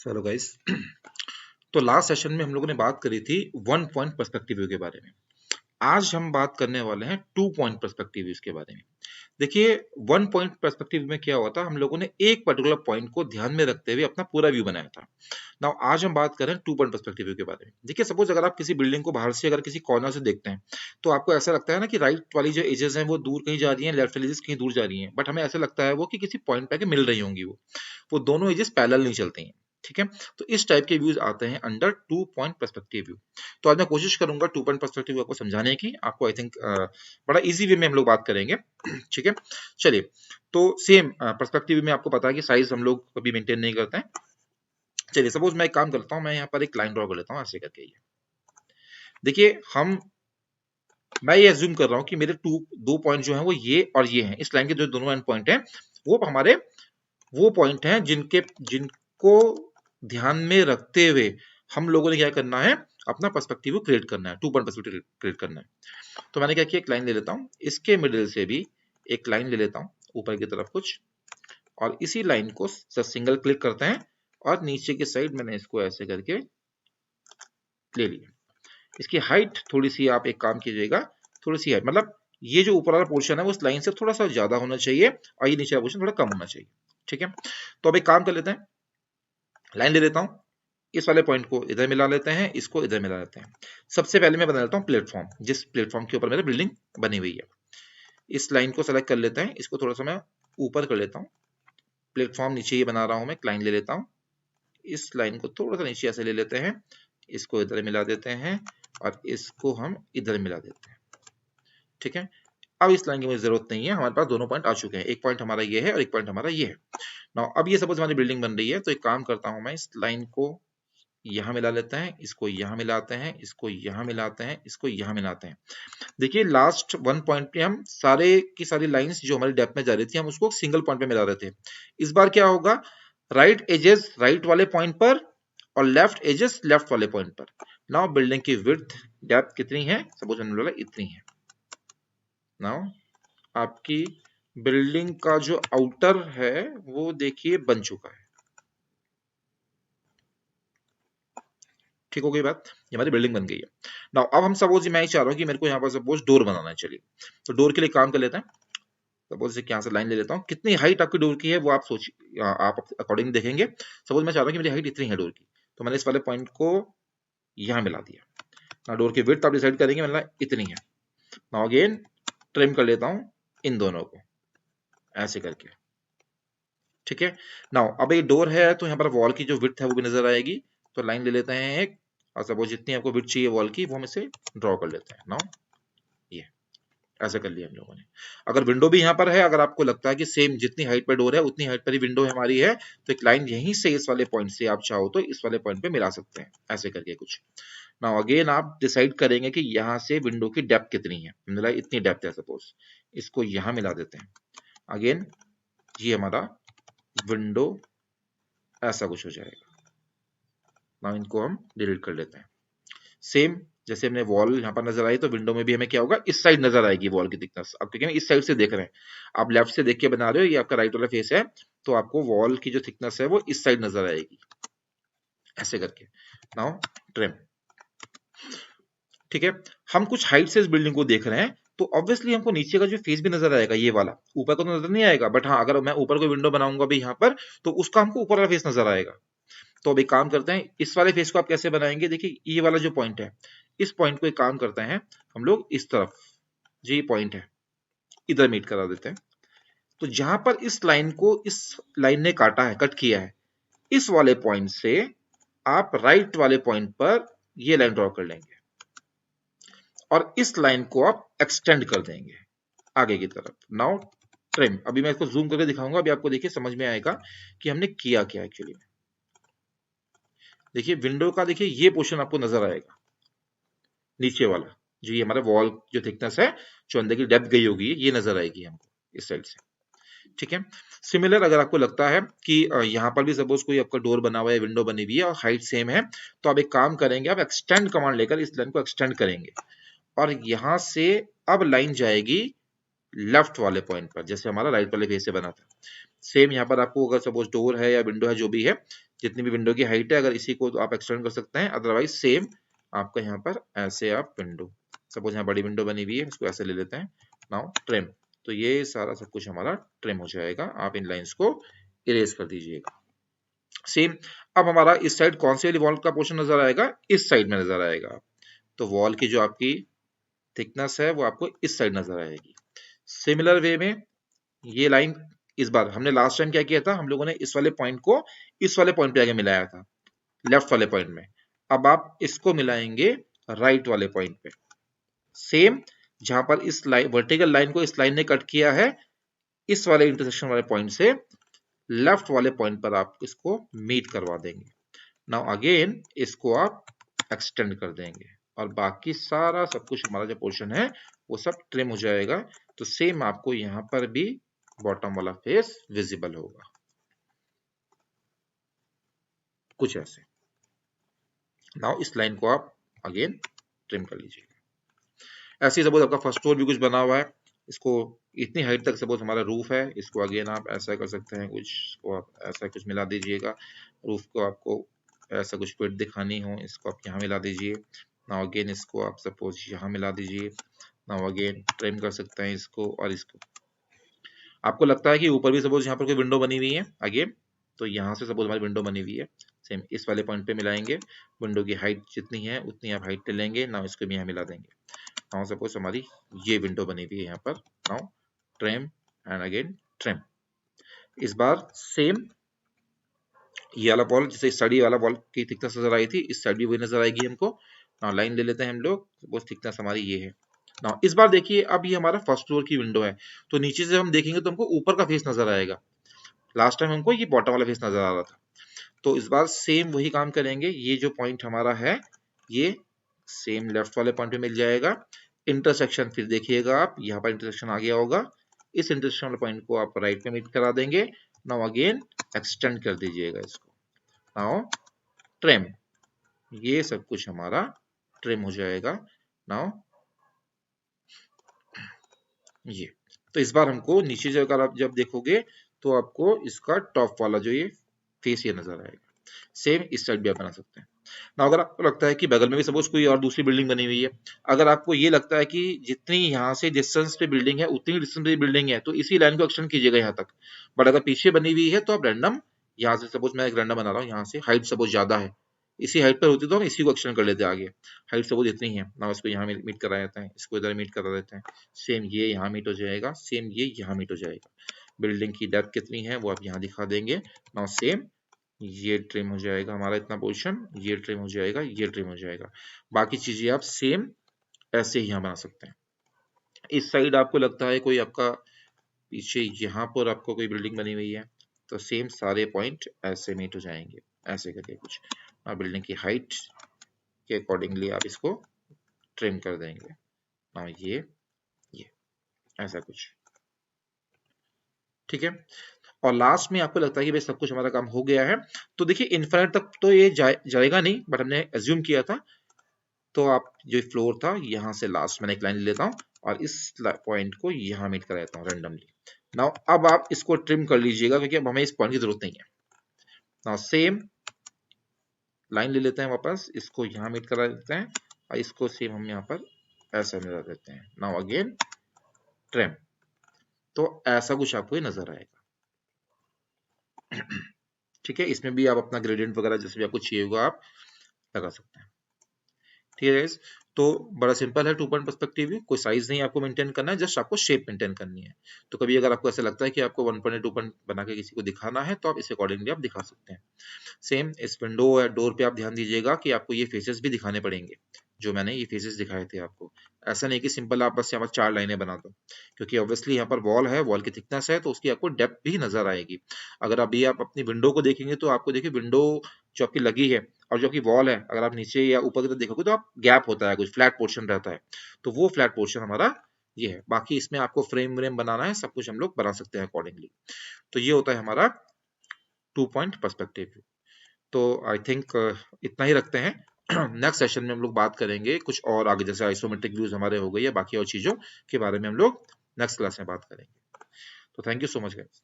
चलो गाइस। तो last session में हम लोगों ने बात करी थी 1 पॉइंट पर्सपेक्टिव व्यू के बारे में। आज हम बात करने वाले हैं 2 पॉइंट पर्सपेक्टिव व्यूज के बारे में। देखिए, 1 पॉइंट पर्सपेक्टिव में क्या हुआ था, हम लोगों ने एक पर्टिकुलर पॉइंट को ध्यान में रखते हुए अपना पूरा व्यू बनाया था। नाउ आज हम बात कर रहे हैं 2 पॉइंट पर्सपेक्टिव व्यू के बारे में। देखिए, सपोज अगर आप किसी बिल्डिंग को बाहर से अगर किसी कॉर्नर से देखते हैं तो आपको ऐसा लगता है ना कि राइट वाली जो एजेस हैं वो दूर कहीं जा रही हैं, लेफ्ट वाली एजेस कहीं दूर जा रही हैं, बट हमें ऐसा लगता है वो कि किसी पॉइंट पे आके मिल रही होंगी। वो दोनों एजेस पैरेलल नहीं चलती हैं। ठीक है, तो इस टाइप के व्यूज आते हैं अंडर 2 पॉइंट पर्सपेक्टिव व्यू। तो आज मैं कोशिश करूंगा 2 पॉइंट पर्सपेक्टिव व्यू को समझाने की। आपको आई थिंक बड़ा इजी वे में हम लोग बात करेंगे। ठीक है, चलिए। तो सेम पर्सपेक्टिव में आपको पता है कि साइज हम लोग कभी मेंटेन नहीं करते हैं। चलिए, सपोज मैं एक काम करता हूं, मैं यहाँ पर एक लाइन ड्रॉ कर लेता हूँ ऐसे करके। ये देखिए, मैं ये एज्यूम कर रहा हूँ कि मेरे दो पॉइंट जो हैं वो ये और ये हैं। इस लाइन के जो दोनों एंड पॉइंट हैं वो हमारे वो पॉइंट हैं जिनको ध्यान में रखते हुए हम लोगों ने क्या करना है, अपना पर्सपेक्टिव क्रिएट करना है, 2 पॉइंट पर्सपेक्टिव क्रिएट करना है। तो मैंने क्या किया, एक लाइन ले लेता हूं, इसके मिडिल से भी एक लाइन ले लेता हूं ऊपर की तरफ कुछ, और इसी लाइन को सिंगल क्लिक करते हैं और नीचे की साइड मैंने इसको ऐसे करके ले लिया। इसकी हाइट थोड़ी सी, आप एक काम कीजिएगा, थोड़ी सी हाइट मतलब ये जो ऊपर वाला पोर्शन है वो उस लाइन से थोड़ा सा ज्यादा होना चाहिए और ये नीचे वाला पोर्शन थोड़ा कम होना चाहिए। ठीक है, तो अब एक काम कर लेते हैं, लाइन ले लेता हूं, इस वाले पॉइंट को इधर मिला लेते हैं, इसको इधर मिला लेते हैं। सबसे पहले मैं बना लेता हूं प्लेटफॉर्म, जिस प्लेटफॉर्म के ऊपर मेरी बिल्डिंग बनी हुई है। इस लाइन को सेलेक्ट कर लेते हैं, इसको थोड़ा सा मैं ऊपर कर लेता हूं। प्लेटफॉर्म नीचे ये बना रहा हूं मैं, एक लाइन ले लेता हूं, इस लाइन को थोड़ा सा नीचे ऐसे ले लेते हैं, इसको इधर मिला देते हैं और इसको हम इधर मिला देते हैं। ठीक है, अब इस लाइन की मुझे जरूरत नहीं है, हमारे पास दोनों पॉइंट आ चुके हैं। एक पॉइंट हमारा ये है और एक पॉइंट हमारा ये है। नाउ अब ये सपोज हमारी बिल्डिंग बन रही है, तो एक काम करता हूं मैं, इस लाइन को यहां मिला लेते हैं, इसको यहां मिलाते हैं, इसको यहां मिलाते हैं, इसको यहां मिलाते हैं। देखिए, लास्ट 1 पॉइंट पे हम सारे की सारी लाइंस जो हमारी डेप्थ में जा रही थी, हम उसको सिंगल पॉइंट पे मिला रहे थे। इस बार क्या होगा, राइट एजेस राइट वाले पॉइंट पर और लेफ्ट एजेस लेफ्ट वाले पॉइंट पर। नाउ बिल्डिंग की विड्थ डेप्थ कितनी है, सपोज हमने बोला इतनी है। नाउ आपकी बिल्डिंग का जो आउटर है वो देखिए बन चुका है। ठीक हो गई बात, ये हमारी बिल्डिंग बन गई है। नाउ अब हम सपोज, मैं चाह रहा हूं कि मेरे को यहाँ पर सपोज डोर बनाना है। चलिए, तो डोर के लिए काम कर लेते हैं। सपोज यहाँ से लाइन ले लेता हूँ, कितनी हाइट आपकी डोर की है वो आप सोचिए, आप अकॉर्डिंग देखेंगे। सपोज मैं चाह रहा हूँ कि मेरी हाइट इतनी है डोर की, तो मैंने इस वाले पॉइंट को यहाँ मिला दिया ना। डोर की विड्थ आप डिसाइड करेंगे, मतलब इतनी है। नाउ अगेन ट्रिम कर लेता हूँ इन दोनों को ऐसे करके। ठीक है, नाउ अब ये डोर है तो यहाँ पर वॉल की जो विड्थ है वो भी नजर आएगी। तो लाइन ले लेते हैं एक, और सपोज जितनी आपको विड्थ चाहिए वॉल की वो हम इसे ड्रॉ कर लेते हैं। नाउ ये ऐसा कर लिया हम लोगों ने। अगर विंडो भी यहाँ पर है, अगर आपको लगता है कि सेम जितनी हाइट पर डोर है उतनी हाइट पर ही विंडो हमारी है, तो एक लाइन यहीं से इस वाले पॉइंट से आप चाहो तो इस वाले पॉइंट पे मिला सकते हैं, ऐसे करके कुछ। नाउ अगेन आप डिसाइड करेंगे कि यहाँ से विंडो की डेप्थ कितनी है, मतलब इतनी डेप्थ है सपोज, इसको यहाँ मिला देते हैं। अगेन ये हमारा विंडो ऐसा कुछ हो जाएगा। नाउ इनको हम डिलीट कर लेते हैं। सेम जैसे हमने वॉल यहाँ पर नजर आई, तो विंडो में भी हमें क्या होगा, इस साइड नजर आएगी वॉल की थिकनेस। अब क्योंकि इस साइड से देख रहे हैं, आप लेफ्ट से देख के बना रहे हो, ये आपका राइट वाला फेस है, तो आपको वॉल की जो थिकनेस है वो इस साइड नजर आएगी, ऐसे करके। Now trim. ठीक है, हम कुछ हाइट से इस बिल्डिंग को देख रहे हैं, तो ऑब्वियसली हमको नीचे का जो फेस भी नजर आएगा, ये वाला। ऊपर को तो नजर नहीं आएगा, बट हाँ, अगर मैं ऊपर को विंडो बनाऊंगा भी यहाँ पर, तो उसका हमको ऊपर वाला फेस नजर आएगा। तो अब एक काम करते हैं, इस वाले फेस को आप कैसे बनाएंगे, देखिए ये वाला जो पॉइंट है, इस पॉइंट को एक काम करते हैं हम लोग, इस तरफ जो ये पॉइंट है इधर मीट करा देते हैं। तो जहां पर इस लाइन को इस लाइन ने काटा है, कट किया है, इस वाले पॉइंट से आप राइट वाले पॉइंट पर ये लाइन ड्रॉ कर लेंगे और इस लाइन को आप एक्सटेंड कर देंगे आगे की तरफ। Now trim. अभी मैं इसको जूम करके दिखाऊंगा, अभी आपको देखिए समझ में आएगा कि हमने किया क्या एक्चुअली। देखिए विंडो का, देखिए ये पोर्शन आपको नजर आएगा, नीचे वाला जो ये हमारा वॉल जो थिकनेस है, जो अंदर की डेप्थ गई होगी, ये नजर आएगी हमको इस साइड से। ठीक है, सिमिलर अगर आपको लगता है कि यहाँ पर भी सपोज कोई आपका डोर बना हुआ है, विंडो बनी हुई है और हाइट सेम है, तो आप एक काम करेंगे, आप एक्सटेंड कमांड लेकर इस लाइन को एक्सटेंड करेंगे और यहां से अब लाइन जाएगी लेफ्ट वाले पॉइंट पर, जैसे हमारा राइट वाले फेस से बना था। सेम यहाँ पर आपको अगर सपोज डोर है या विंडो है जो भी है, जितनी भी विंडो की हाइट है अगर इसी को तो आप एक्सटेंड कर सकते हैं, अदरवाइज सेम आपका यहाँ पर ऐसे आप विंडो, सपोज यहाँ बड़ी विंडो बनी हुई है, इसको ऐसे ले लेते हैं, नाउ ट्रिम, तो ये सारा सब कुछ हमारा ट्रिम हो जाएगा। आप इन लाइंस को इरेज कर दीजिएगा। सेम अब हमारा इस साइड कौन सी वाली वॉल का पोर्शन नजर आएगा, इस साइड में नजर आएगा, तो वॉल की जो आपकी थिकनेस है वो आपको इस साइड नजर आएगी। सिमिलर वे में ये लाइन, इस बार हमने लास्ट टाइम क्या किया था, हम लोगों ने इस वाले पॉइंट को इस वाले पॉइंट पे आगे मिलाया था, लेफ्ट वाले पॉइंट में, अब आप इसको मिलाएंगे राइट वाले पॉइंट पे। सेम जहां पर इस लाइन वर्टिकल लाइन को इस लाइन ने कट किया है, इस वाले इंटरसेक्शन वाले पॉइंट से लेफ्ट वाले पॉइंट पर आप इसको मीट करवा देंगे। नाउ अगेन इसको आप एक्सटेंड कर देंगे और बाकी सारा सब कुछ हमारा जो पोर्शन है वो सब ट्रिम हो जाएगा। तो सेम आपको यहाँ पर भी बॉटम वाला फेस विजिबल होगा, कुछ ऐसे। नाउ इस लाइन को आप अगेन ट्रिम कर लीजिएगा। ऐसे सपोज आपका फर्स्ट फ्लोर भी कुछ बना हुआ है, इसको इतनी हाइट तक सपोज हमारा रूफ है, इसको अगेन आप ऐसा कर सकते हैं, कुछ को आप ऐसा कुछ मिला दीजिएगा। रूफ को आपको ऐसा कुछ फिट दिखानी हो, इसको आप यहाँ मिला दीजिए। नाउ अगेन इसको आप सपोज यहाँ मिला दीजिए। नाउ अगेन ट्रिम कर सकते हैं इसको और इसको। आपको लगता है कि ऊपर भी सपोज यहाँ पर कोई विंडो बनी हुई है अगेन, तो यहाँ से सपोज हमारी विंडो बनी हुई है, सेम इस वाले पॉइंट पे मिलाएंगे, विंडो की हाइट जितनी है उतनी आप हाइट ले लेंगे। नाउ इसको भी यहाँ मिला देंगे। नाउ सपोज हमारी ये विंडो बनी हुई है यहाँ पर, now trim and again trim. इस बार सेम ये वाला बॉल, जैसे स्टडी वाला बॉल की थिकनेस नजर आई थी, इस साइड भी वही नजर आएगी हमको। नाउ लाइन ले लेते हैं हम लोग, सपोज थिकनेस हमारी ये है। नाउ इस बार देखिए, अब ये हमारा फर्स्ट फ्लोर की विंडो है, तो नीचे से हम देखेंगे तो हमको ऊपर का फेस नजर आएगा। लास्ट टाइम हमको ये बॉटम वाला फेस नजर आ रहा था, तो इस बार सेम वही काम करेंगे। ये जो पॉइंट हमारा है ये सेम लेफ्ट वाले पॉइंट पे मिल जाएगा। इंटरसेक्शन फिर देखिएगा आप, यहाँ पर इंटरसेक्शन आ गया होगा, इस इंटरसेक्शन वाले पॉइंट को आप राइट पे मीट करा देंगे। नाउ अगेन एक्सटेंड कर दीजिएगा इसको। नाउ ट्रिम, ये सब कुछ हमारा ट्रिम हो जाएगा। नाउ ये, तो इस बार हमको नीचे जगह आप जब देखोगे तो आपको इसका टॉप वाला जो ये फेस ये नजर आएगा। सेम इस साइड भी आप बना सकते हैं। ना अगर आपको लगता है कि बगल में भी सपोज कोई और दूसरी बिल्डिंग बनी हुई है, अगर आपको ये लगता है कि जितनी यहाँ से डिस्टेंस पे बिल्डिंग है उतनी डिस्टेंस पे बिल्डिंग है, तो इसी लाइन को एक्सटेंड कीजिएगा यहाँ तक। बट अगर पीछे बनी हुई है तो आप रैंडम यहाँ से, सपोज मैं एक रैंडम बना रहा हूँ, यहाँ से हाइट सपोज ज्यादा है, इसी हाइट पर होती तो हम इसी को एक्सटेंड कर लेते आगे। हाइट सपोज इतनी है ना, इसको यहाँ मीट करा देते हैं, इसको इधर मीट करा देते हैं। सेम ये यहाँ मीट हो जाएगा, सेम ये यहाँ मीट हो जाएगा। बिल्डिंग की डेप्थ कितनी है वो आप यहाँ दिखा देंगे। नाउ सेम ये ट्रिम हो जाएगा हमारा इतना पोर्शन, ये ट्रिम हो जाएगा, ये ट्रिम हो जाएगा। बाकी चीजें आप सेम ऐसे ही यहाँ बना सकते हैं। इस साइड आपको लगता है कोई आपका पीछे यहाँ पर आपको कोई बिल्डिंग बनी हुई है, तो सेम सारे पॉइंट ऐसे मीट हो जाएंगे, ऐसे करके कुछ। बिल्डिंग की हाइट के अकॉर्डिंगली आप इसको ट्रिम कर देंगे। ना ये ऐसा कुछ, ठीक है। और लास्ट में आपको लगता है कि भाई सब कुछ हमारा काम हो गया है, तो देखिए इन्फिनिट तक तो ये जाएगा नहीं, बट हमने एज्यूम किया था। तो आप जो फ्लोर था यहाँ से लास्ट मैंने एक लाइन ले लेता हूँ और इस पॉइंट को यहाँ मीट कर देता हूँ रैंडमली। नाउ अब आप इसको ट्रिम कर लीजिएगा क्योंकि अब हमें इस पॉइंट की जरूरत नहीं है। नाउ सेम लाइन ले लेते हैं वापस, इसको यहाँ मीट करा देते हैं और इसको सेम हम यहाँ पर ऐसा मिला देते हैं। नाउ अगेन ट्रिम, तो ऐसा कुछ आपको नजर आएगा। ठीक है, इसमें भी आप अपना ग्रेडियंट वगैरह जैसे भी आपको चाहिए होगा आप लगा सकते हैं। ठीक है गाइस, तो बड़ा सिंपल है 2 पॉइंट पर्सपेक्टिव व्यू, कोई साइज नहीं आपको मेंटेन करना है, जस्ट आपको शेप मेंटेन करनी है। तो कभी अगर आपको ऐसा लगता है कि आपको 1 पॉइंट 2 पॉइंट बना के किसी को दिखाना है तो आप इस अकॉर्डिंगली आप दिखा सकते हैं। सेम इस विंडो या डोर पे आप ध्यान दीजिएगा कि आपको ये फेसेस भी दिखाने पड़ेंगे, जो मैंने ये फेसेस दिखाए थे आपको। ऐसा नहीं कि सिंपल आप बस यहाँ पर 4 लाइनें बना दो, क्योंकि ऑब्वियसली यहाँ पर वॉल है, वॉल की थिकनेस है, तो उसकी आपको डेप्थ भी नजर आएगी। अगर अभी आप अपनी विंडो को देखेंगे तो आपको देखिए विंडो जो आपकी लगी है और जो आपकी वॉल है, अगर आप नीचे या ऊपर की तरफ देखोगे तो आप गैप होता है, कुछ फ्लैट पोर्शन रहता है, तो वो फ्लैट पोर्शन हमारा ये है। बाकी इसमें आपको फ्रेम व्रेम बनाना है, सब कुछ हम लोग बना सकते हैं अकॉर्डिंगली। तो ये होता है हमारा 2 पॉइंट पर्सपेक्टिव। तो आई थिंक इतना ही रखते हैं। नेक्स्ट सेशन में हम लोग बात करेंगे कुछ और आगे, जैसे आइसोमेट्रिक व्यूज हमारे हो गए या बाकी और चीजों के बारे में हम लोग नेक्स्ट क्लास में बात करेंगे। तो thank you so much guys.